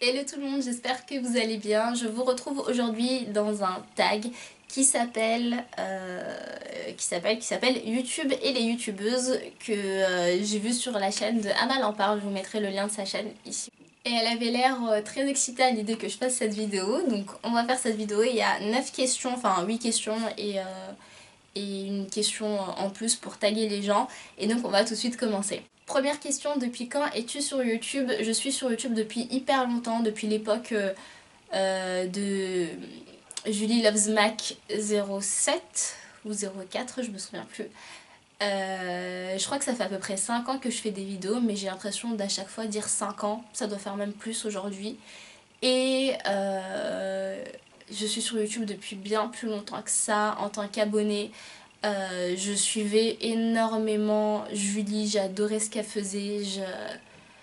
Hello tout le monde, j'espère que vous allez bien. Je vous retrouve aujourd'hui dans un tag qui s'appelle YouTube et les youtubeuses que j'ai vu sur la chaîne de Amal en parle. Je vous mettrai le lien de sa chaîne ici. Et elle avait l'air très excitée à l'idée que je fasse cette vidéo, donc on va faire cette vidéo. Il y a 9 questions, enfin 8 questions et une question en plus pour taguer les gens. Et donc on va tout de suite commencer. Première question, depuis quand es-tu sur YouTube? Je suis sur YouTube depuis hyper longtemps, depuis l'époque de Julie Loves Mac 07 ou 04, je me souviens plus. Je crois que ça fait à peu près 5 ans que je fais des vidéos, mais j'ai l'impression d'à chaque fois dire 5 ans, ça doit faire même plus aujourd'hui. Et je suis sur YouTube depuis bien plus longtemps que ça en tant qu'abonnée. Je suivais énormément Julie, j'adorais ce qu'elle faisait.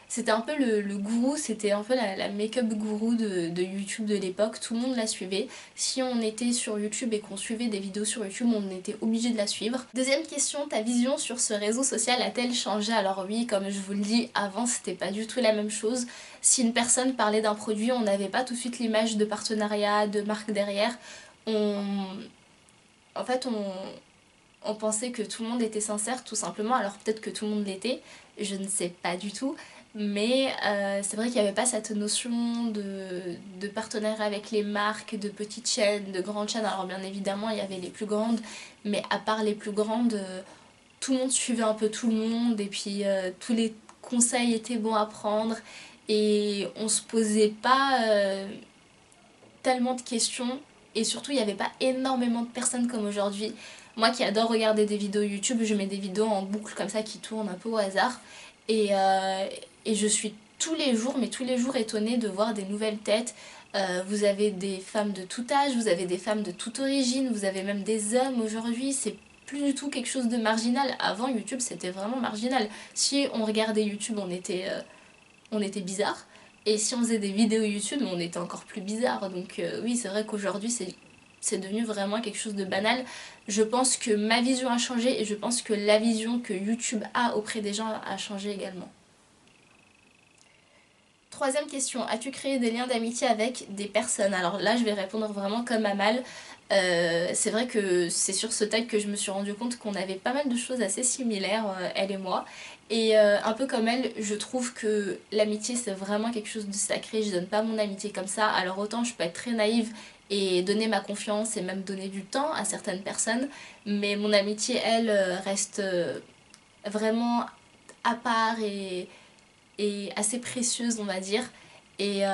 C'était un peu le gourou, c'était un peu la make-up gourou de YouTube de l'époque, tout le monde la suivait. Si on était sur YouTube et qu'on suivait des vidéos sur YouTube, on était obligé de la suivre. Deuxième question, ta vision sur ce réseau social a-t-elle changé? Alors oui, comme je vous le dis, avant c'était pas du tout la même chose. Si une personne parlait d'un produit, on n'avait pas tout de suite l'image de partenariat, de marque derrière. On... En fait, on pensait que tout le monde était sincère tout simplement, alors peut-être que tout le monde l'était, je ne sais pas du tout, mais c'est vrai qu'il n'y avait pas cette notion de partenariat avec les marques, de petites chaînes, de grandes chaînes. Alors bien évidemment il y avait les plus grandes, mais à part les plus grandes, tout le monde suivait un peu tout le monde et puis tous les conseils étaient bons à prendre et on se posait pas tellement de questions et surtout il n'y avait pas énormément de personnes comme aujourd'hui. Moi qui adore regarder des vidéos YouTube, je mets des vidéos en boucle comme ça qui tournent un peu au hasard et je suis tous les jours, mais tous les jours étonnée de voir des nouvelles têtes. Vous avez des femmes de tout âge, vous avez des femmes de toute origine, vous avez même des hommes aujourd'hui, c'est plus du tout quelque chose de marginal. Avant YouTube c'était vraiment marginal. Si on regardait YouTube on était bizarre. Et si on faisait des vidéos YouTube, on était encore plus bizarre. Donc oui, c'est vrai qu'aujourd'hui, c'est devenu vraiment quelque chose de banal. Je pense que ma vision a changé et je pense que la vision que YouTube a auprès des gens a changé également. Troisième question, as-tu créé des liens d'amitié avec des personnes? Alors là, je vais répondre vraiment comme Amal. C'est vrai que c'est sur ce tag que je me suis rendu compte qu'on avait pas mal de choses assez similaires, elle et moi. Et un peu comme elle, je trouve que l'amitié c'est vraiment quelque chose de sacré. Je donne pas mon amitié comme ça. Alors autant je peux être très naïve et donner ma confiance et même donner du temps à certaines personnes, mais mon amitié elle reste vraiment à part et assez précieuse on va dire. Et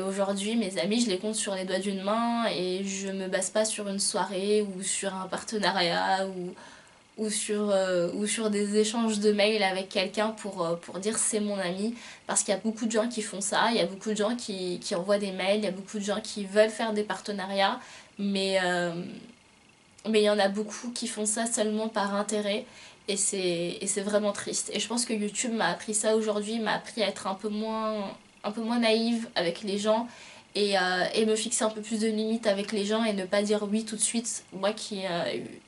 aujourd'hui mes amis je les compte sur les doigts d'une main et je me base pas sur une soirée ou sur un partenariat ou sur des échanges de mails avec quelqu'un pour dire c'est mon ami, parce qu'il y a beaucoup de gens qui font ça, il y a beaucoup de gens qui envoient des mails, il y a beaucoup de gens qui veulent faire des partenariats, mais mais il y en a beaucoup qui font ça seulement par intérêt et c'est vraiment triste. Et je pense que YouTube m'a appris ça aujourd'hui, m'a appris à être un peu moins naïve avec les gens et me fixer un peu plus de limites avec les gens et ne pas dire oui tout de suite. Moi qui ai eu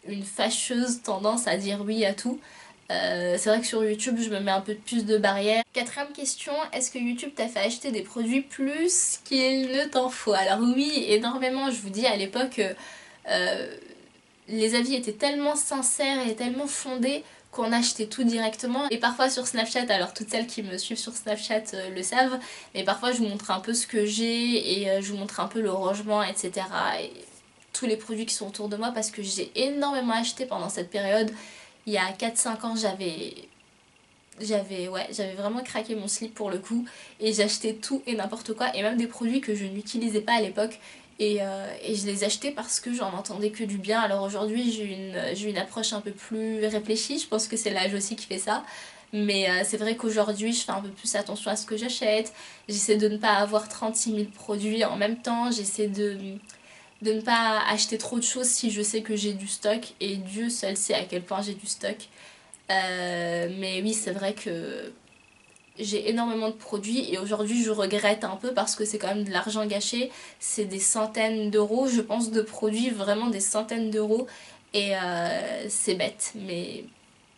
une fâcheuse tendance à dire oui à tout. C'est vrai que sur YouTube, je me mets un peu plus de barrières. Quatrième question, est-ce que YouTube t'a fait acheter des produits plus qu'il ne t'en faut? Alors oui, énormément. Je vous dis, à l'époque, euh, les avis étaient tellement sincères et tellement fondés qu'on achetait tout directement. Et parfois sur Snapchat, alors toutes celles qui me suivent sur Snapchat le savent, mais parfois je vous montre un peu ce que j'ai et je vous montre un peu le rangement, etc. Et tous les produits qui sont autour de moi parce que j'ai énormément acheté pendant cette période. Il y a 4-5 ans, j'avais vraiment craqué mon slip pour le coup et j'achetais tout et n'importe quoi et même des produits que je n'utilisais pas à l'époque et je les achetais parce que j'en entendais que du bien. Alors aujourd'hui j'ai une approche un peu plus réfléchie, je pense que c'est l'âge aussi qui fait ça, mais c'est vrai qu'aujourd'hui je fais un peu plus attention à ce que j'achète, j'essaie de ne pas avoir 36 000 produits en même temps, j'essaie de ne pas acheter trop de choses si je sais que j'ai du stock et Dieu seul sait à quel point j'ai du stock. Mais oui, c'est vrai que j'ai énormément de produits et aujourd'hui je regrette un peu parce que c'est quand même de l'argent gâché. C'est des centaines d'euros, je pense, de produits, vraiment des centaines d'euros. Et c'est bête, mais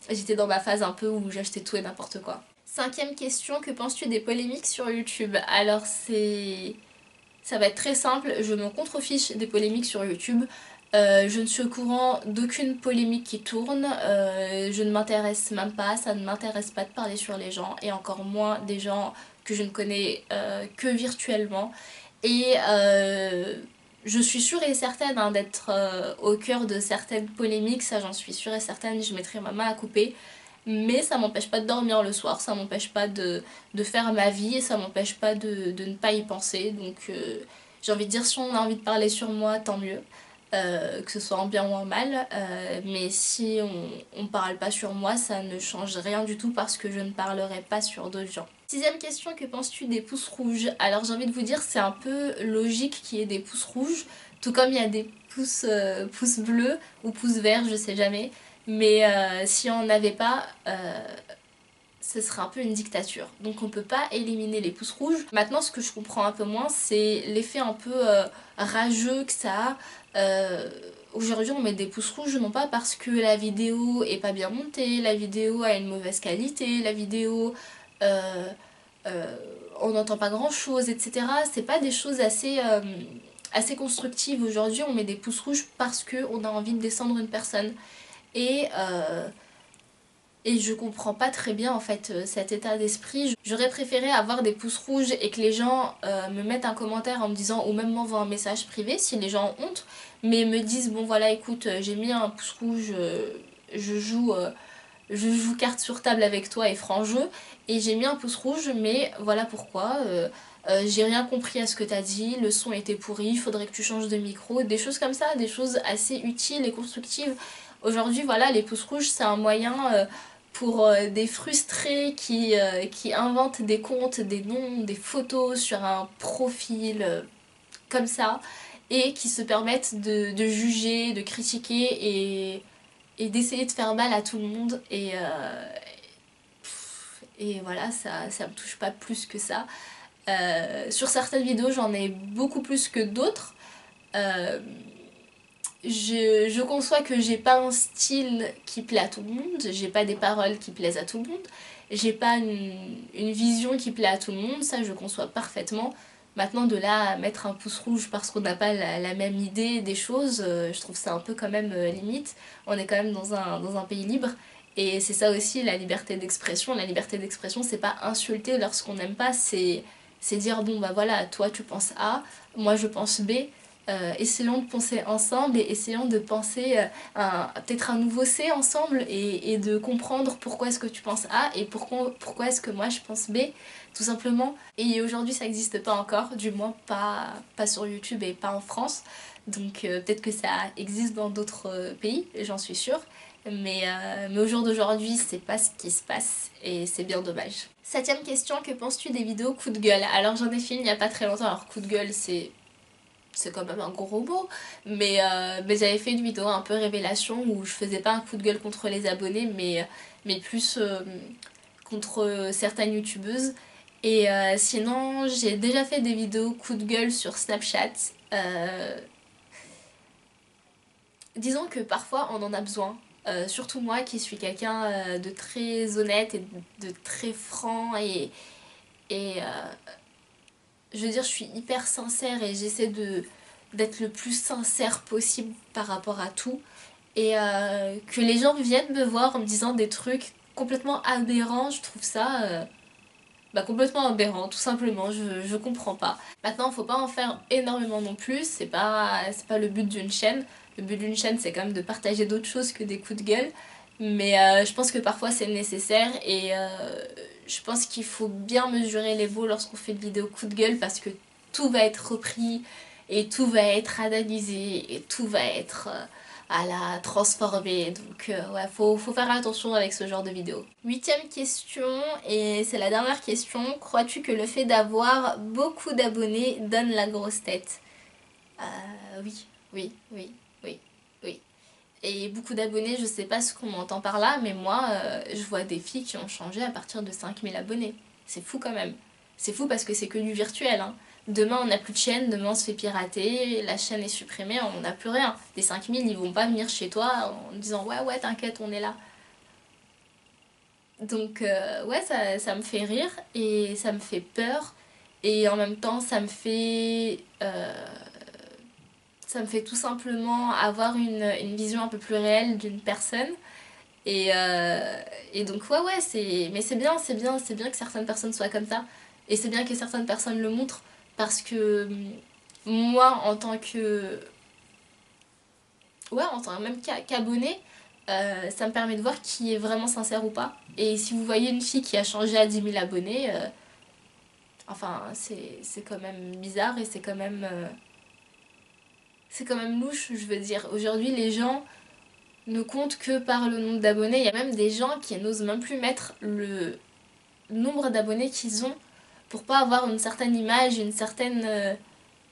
j'étais dans ma phase un peu où j'achetais tout et n'importe quoi. 5e question, que penses-tu des polémiques sur YouTube? Alors ça va être très simple, je me contrefiche des polémiques sur YouTube. Je ne suis au courant d'aucune polémique qui tourne, je ne m'intéresse même pas, ça ne m'intéresse pas de parler sur les gens, et encore moins des gens que je ne connais que virtuellement. Et je suis sûre et certaine hein, d'être au cœur de certaines polémiques, ça j'en suis sûre et certaine, je mettrai ma main à couper. Mais ça m'empêche pas de dormir le soir, ça m'empêche pas de faire ma vie et ça m'empêche pas de ne pas y penser. Donc j'ai envie de dire, si on a envie de parler sur moi, tant mieux. Que ce soit en bien ou en mal, mais si on parle pas sur moi, ça ne change rien du tout parce que je ne parlerai pas sur d'autres gens. 6e question, que penses-tu des pouces rouges? Alors j'ai envie de vous dire, c'est un peu logique qu'il y ait des pouces rouges, tout comme il y a des pouces bleus ou pouces verts, je sais jamais. Mais si on n'avait pas, ce serait un peu une dictature. Donc on peut pas éliminer les pouces rouges. Maintenant, ce que je comprends un peu moins, c'est l'effet un peu rageux que ça a. Aujourd'hui, on met des pouces rouges, non pas parce que la vidéo est pas bien montée, la vidéo a une mauvaise qualité, la vidéo... on n'entend pas grand chose, etc. C'est pas des choses assez constructives. Aujourd'hui, on met des pouces rouges parce qu'on a envie de descendre une personne. Et je comprends pas très bien en fait cet état d'esprit. J'aurais préféré avoir des pouces rouges et que les gens me mettent un commentaire en me disant, ou même m'envoient un message privé si les gens ont honte, mais me disent bon voilà écoute j'ai mis un pouce rouge, je joue, je joue carte sur table avec toi et franc jeu, et j'ai mis un pouce rouge mais voilà pourquoi. J'ai rien compris à ce que t'as dit, le son était pourri, il faudrait que tu changes de micro, des choses comme ça, des choses assez utiles et constructives. Aujourd'hui voilà, les pouces rouges c'est un moyen pour des frustrés qui inventent des comptes, des noms, des photos sur un profil comme ça, et qui se permettent de juger, de critiquer et d'essayer de faire mal à tout le monde. Et voilà, ça me touche pas plus que ça. Sur certaines vidéos, j'en ai beaucoup plus que d'autres. Euh, je conçois que j'ai pas un style qui plaît à tout le monde, j'ai pas des paroles qui plaisent à tout le monde, j'ai pas une vision qui plaît à tout le monde, ça je conçois parfaitement. Maintenant de là à mettre un pouce rouge parce qu'on n'a pas la même idée des choses, je trouve ça un peu quand même limite. On est quand même dans un pays libre et c'est ça aussi la liberté d'expression. La liberté d'expression c'est pas insulter lorsqu'on n'aime pas, c'est dire bon bah voilà toi tu penses A, moi je pense B. Essayons de penser ensemble et essayons de penser peut-être un nouveau C ensemble et de comprendre pourquoi est-ce que tu penses A et pourquoi est-ce que moi je pense B, tout simplement. Et aujourd'hui ça n'existe pas encore, du moins pas sur YouTube et pas en France, donc peut-être que ça existe dans d'autres pays, j'en suis sûre. Mais au jour d'aujourd'hui, c'est pas ce qui se passe et c'est bien dommage. 7e question, que penses-tu des vidéos coup de gueule? Alors j'en ai fait une il y a pas très longtemps, alors coup de gueule c'est quand même un gros mot, mais j'avais fait une vidéo un peu révélation où je faisais pas un coup de gueule contre les abonnés, mais plus contre certaines youtubeuses. Et sinon, j'ai déjà fait des vidéos coup de gueule sur Snapchat. Disons que parfois on en a besoin. Surtout moi qui suis quelqu'un de très honnête et de très franc et je veux dire je suis hyper sincère et j'essaie d'être le plus sincère possible par rapport à tout, et que les gens viennent me voir en me disant des trucs complètement aberrants, je trouve ça complètement aberrant, tout simplement, je comprends pas. Maintenant, faut pas en faire énormément non plus, c'est pas le but d'une chaîne. Le but d'une chaîne, c'est quand même de partager d'autres choses que des coups de gueule. Mais je pense que parfois c'est nécessaire et je pense qu'il faut bien mesurer les mots lorsqu'on fait une vidéo coup de gueule parce que tout va être repris et tout va être analysé et tout va être à la transformer. Donc ouais, faut faire attention avec ce genre de vidéo. 8e question, et c'est la dernière question. Crois-tu que le fait d'avoir beaucoup d'abonnés donne la grosse tête? Oui, oui, oui, oui, oui. Et beaucoup d'abonnés, je sais pas ce qu'on entend par là, mais moi, je vois des filles qui ont changé à partir de 5000 abonnés. C'est fou quand même. C'est fou parce que c'est que du virtuel, hein. Demain, on n'a plus de chaîne, demain, on se fait pirater, la chaîne est supprimée, on n'a plus rien. Les 5000, ils vont pas venir chez toi en disant « Ouais, ouais, t'inquiète, on est là ». Donc ouais, ça me fait rire et ça me fait peur. Et en même temps, ça me fait tout simplement avoir une vision un peu plus réelle d'une personne. Et, euh, et donc ouais, mais c'est bien que certaines personnes soient comme ça. Et c'est bien que certaines personnes le montrent. Parce que moi, en tant que... Ouais, en tant même qu'abonné, ça me permet de voir qui est vraiment sincère ou pas. Et si vous voyez une fille qui a changé à 10 000 abonnés, enfin, c'est quand même bizarre et c'est quand même louche, je veux dire. Aujourd'hui, les gens ne comptent que par le nombre d'abonnés. Il y a même des gens qui n'osent même plus mettre le nombre d'abonnés qu'ils ont pour pas avoir une certaine image, une certaine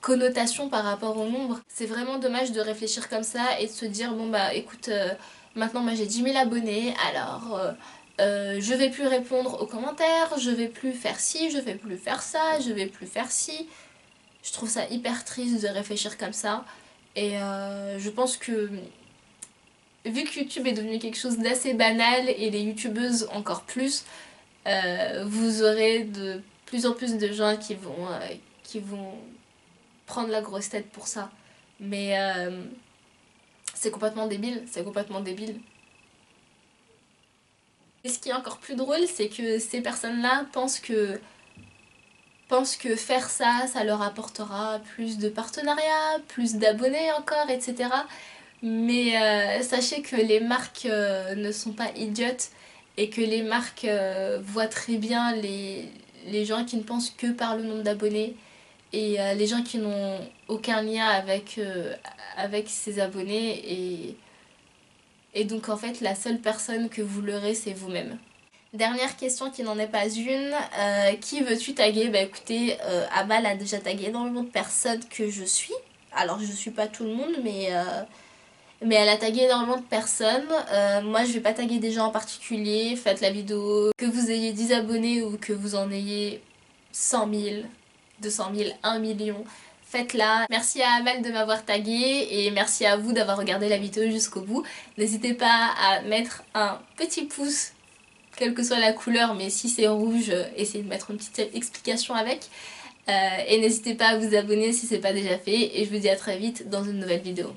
connotation par rapport au nombre. C'est vraiment dommage de réfléchir comme ça et de se dire bon bah écoute, maintenant moi j'ai 10 000 abonnés, alors je vais plus répondre aux commentaires, je vais plus faire ci, je vais plus faire ça, je vais plus faire ci. Je trouve ça hyper triste de réfléchir comme ça. Et je pense que vu que YouTube est devenu quelque chose d'assez banal et les youtubeuses encore plus, vous aurez de plus en plus de gens qui vont prendre la grosse tête pour ça. Mais c'est complètement débile, c'est complètement débile. Et ce qui est encore plus drôle, c'est que ces personnes-là pensent que faire ça, ça leur apportera plus de partenariats, plus d'abonnés encore, etc. Mais sachez que les marques ne sont pas idiotes et que les marques voient très bien les gens qui ne pensent que par le nombre d'abonnés et les gens qui n'ont aucun lien avec ces abonnés et donc en fait la seule personne que vous leurrez c'est vous-même. Dernière question qui n'en est pas une, qui veux-tu taguer? Bah écoutez, Amal a déjà tagué énormément de personnes que je suis. Alors je suis pas tout le monde mais elle a tagué énormément de personnes. Moi je vais pas taguer des gens en particulier, faites la vidéo. Que vous ayez 10 abonnés ou que vous en ayez 100 000, 200 000, 1 million, faites-la. Merci à Amal de m'avoir tagué et merci à vous d'avoir regardé la vidéo jusqu'au bout. N'hésitez pas à mettre un petit pouce, quelle que soit la couleur, mais si c'est rouge, essayez de mettre une petite explication avec. Et n'hésitez pas à vous abonner si c'est pas déjà fait et je vous dis à très vite dans une nouvelle vidéo.